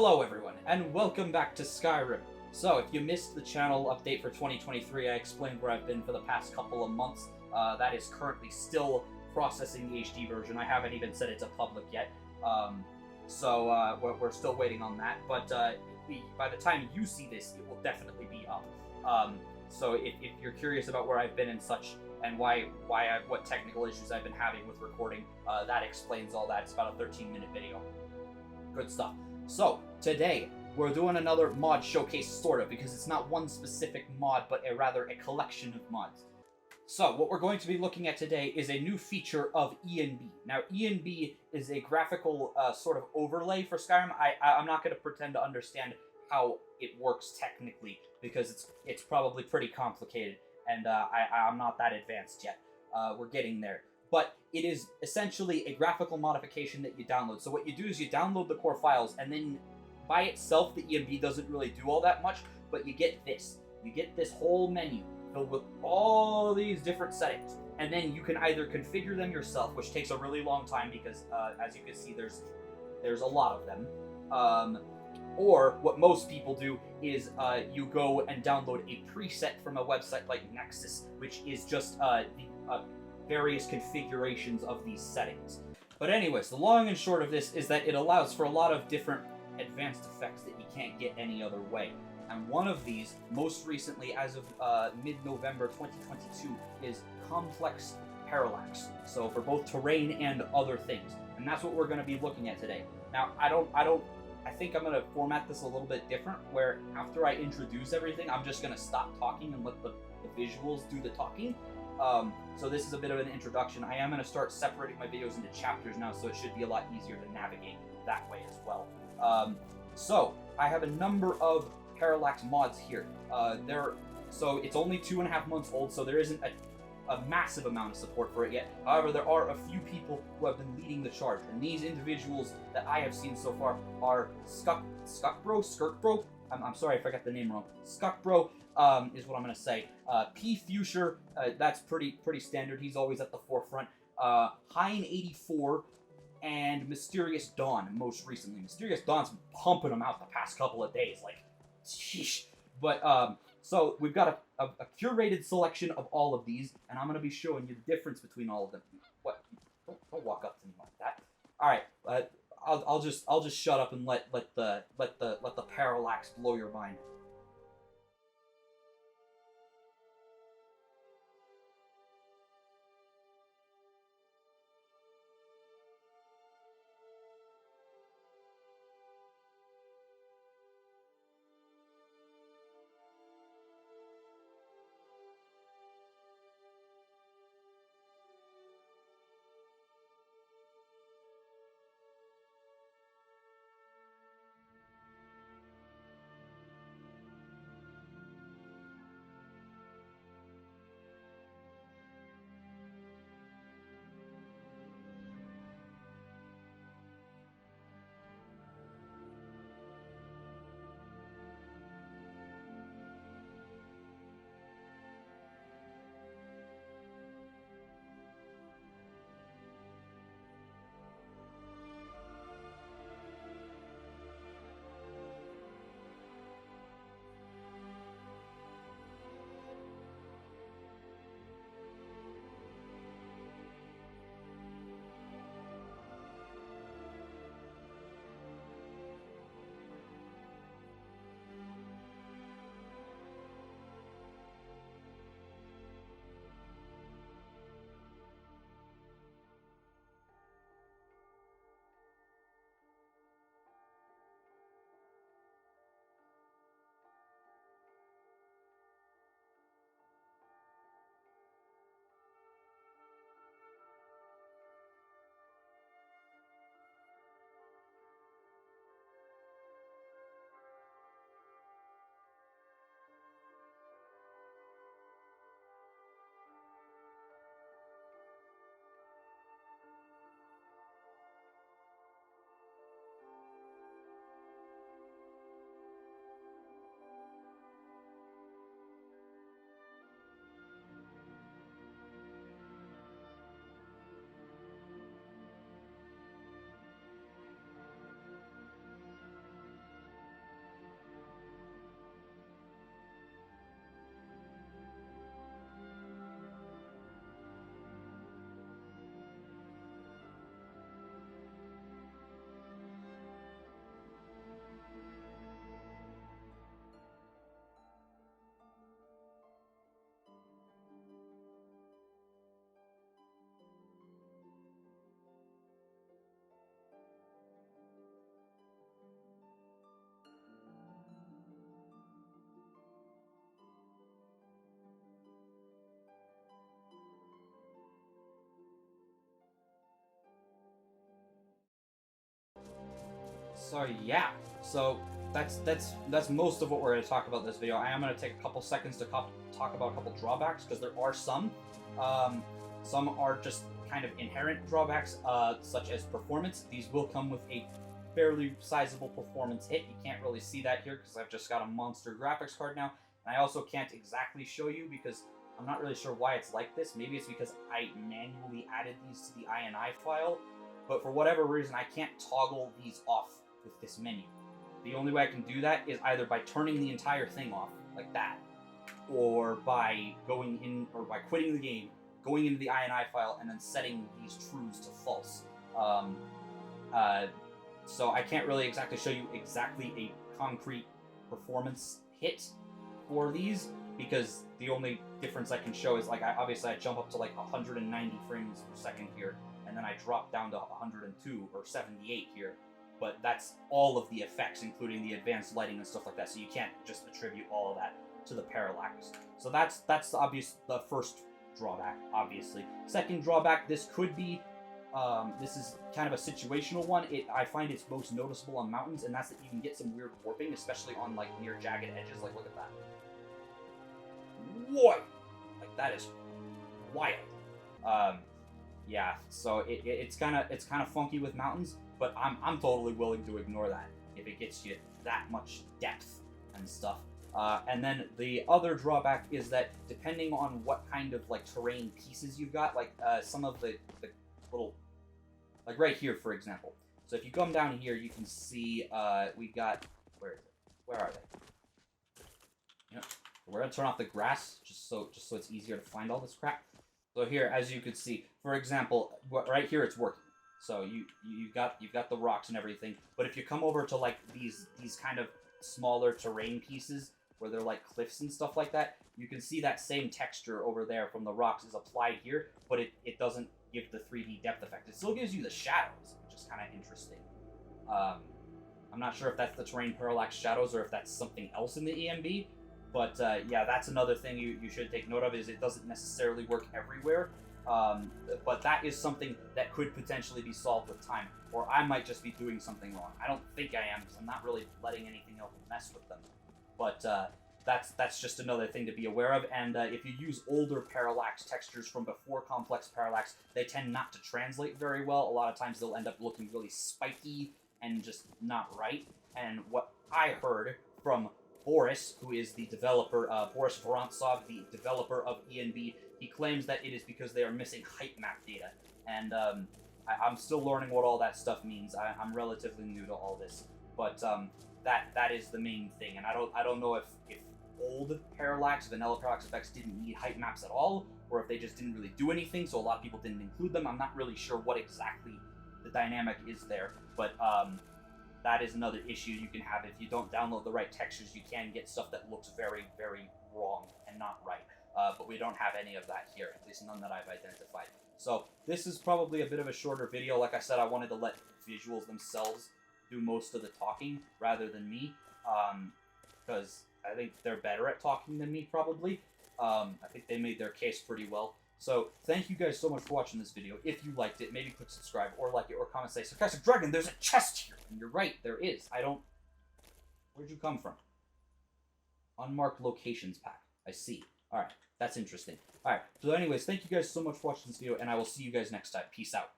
Hello everyone, and welcome back to Skyrim. So, if you missed the channel update for 2023, I explained where I've been for the past couple of months. That is currently still processing the HD version. I haven't even set it to public yet. We're still waiting on that, but by the time you see this, it will definitely be up. So if you're curious about where I've been and such, and what technical issues I've been having with recording, that explains all that. It's about a 13-minute video. Good stuff. So, today, we're doing another mod showcase, sort of, because it's not one specific mod, but rather a collection of mods. So, what we're going to be looking at today is a new feature of ENB. Now, ENB is a graphical sort of overlay for Skyrim. I'm not going to pretend to understand how it works technically, because it's probably pretty complicated, and I'm not that advanced yet. We're getting there. But it is essentially a graphical modification that you download. So what you do is you download the core files, and then by itself, the ENB doesn't really do all that much, but you get this. You get this whole menu filled with all these different settings. And then you can either configure them yourself, which takes a really long time because, as you can see, there's a lot of them. Or what most people do is you go and download a preset from a website like Nexus, which is just various configurations of these settings. But anyways, the long and short of this is that it allows for a lot of different advanced effects that you can't get any other way. And one of these, most recently as of mid-November 2022, is Complex Parallax. So for both terrain and other things. And that's what we're going to be looking at today. Now, I think I'm going to format this a little bit different, where after I introduce everything, I'm just going to stop talking and let the visuals do the talking. So this is a bit of an introduction. I am going to start separating my videos into chapters now, so it should be a lot easier to navigate that way as well. So I have a number of Parallax mods here. So it's only 2.5 months old, so there isn't a massive amount of support for it yet. However, there are a few people who have been leading the charge, and these individuals that I have seen so far are Skirkbro. I'm sorry if I got the name wrong. Skirkbro is what I'm gonna say. P. Fuchsia, that's pretty standard. He's always at the forefront. Hein84 and Mysterious Dawn, most recently. Mysterious Dawn's been pumping them out the past couple of days, like, sheesh. But so we've got a curated selection of all of these, and I'm gonna be showing you the difference between all of them. What? Don't walk up to me like that. All right. I'll just shut up and let the parallax blow your mind. So yeah, so that's most of what we're going to talk about in this video. I am going to take a couple seconds to talk about a couple drawbacks, because there are some. Some are just kind of inherent drawbacks, such as performance. These will come with a fairly sizable performance hit. You can't really see that here because I've just got a monster graphics card now, and I also can't exactly show you because I'm not really sure why it's like this. Maybe it's because I manually added these to the INI file, but for whatever reason I can't toggle these off with this menu. The only way I can do that is either by turning the entire thing off, like that, or by going in, or by quitting the game, going into the INI file, and then setting these trues to false. So I can't really exactly show you exactly a concrete performance hit for these, because the only difference I can show is, like, obviously I jump up to like 190 frames per second here, and then I drop down to 102 or 78 here. But that's all of the effects, including the advanced lighting and stuff like that, so you can't just attribute all of that to the parallax. So that's the first drawback, obviously. Second drawback, this could be, this is kind of a situational one. I find it's most noticeable on mountains, and that's that you can get some weird warping, especially on like near jagged edges. Like, look at that. What? Like, that is wild. Yeah, so it's kind of funky with mountains, but I'm totally willing to ignore that if it gets you that much depth and stuff. And then the other drawback is that depending on what kind of like terrain pieces you've got, like some of the little, like right here for example. So if you come down here, you can see we got, where is it? Where are they? You know, we're gonna turn off the grass just so it's easier to find all this crap. So here, as you can see, for example, right here it's working. So you've got the rocks and everything. But if you come over to like these kind of smaller terrain pieces where they're like cliffs and stuff like that, you can see that same texture over there from the rocks is applied here, but it doesn't give the 3D depth effect. It still gives you the shadows, which is kind of interesting. I'm not sure if that's the terrain parallax shadows or if that's something else in the EMB, but yeah, that's another thing you should take note of, is it doesn't necessarily work everywhere. But that is something that could potentially be solved with time, or I might just be doing something wrong. I don't think I am, because I'm not really letting anything else mess with them. But that's just another thing to be aware of. And if you use older parallax textures from before complex parallax, they tend not to translate very well. A lot of times they'll end up looking really spiky and just not right. And what I heard from Boris, who is the developer, Boris Vorontsov, the developer of ENB, he claims that it is because they are missing height map data. And I'm still learning what all that stuff means. I'm relatively new to all this. But that is the main thing. And I don't know if old parallax, vanilla parallax effects didn't need height maps at all, or if they just didn't really do anything, so a lot of people didn't include them. I'm not really sure what exactly the dynamic is there. But that is another issue you can have. If you don't download the right textures, you can get stuff that looks very, very wrong and not right. But we don't have any of that here, at least none that I've identified. So this is probably a bit of a shorter video. Like I said, I wanted to let visuals themselves do most of the talking rather than me, because I think they're better at talking than me, probably. I think they made their case pretty well. So thank you guys so much for watching this video. If you liked it, maybe click subscribe or like it or comment, say, Sarcastic Dragon, there's a chest here. And you're right, there is. Where'd you come from? Unmarked locations pack. I see. Alright, that's interesting. Alright, so anyways, thank you guys so much for watching this video, and I will see you guys next time. Peace out.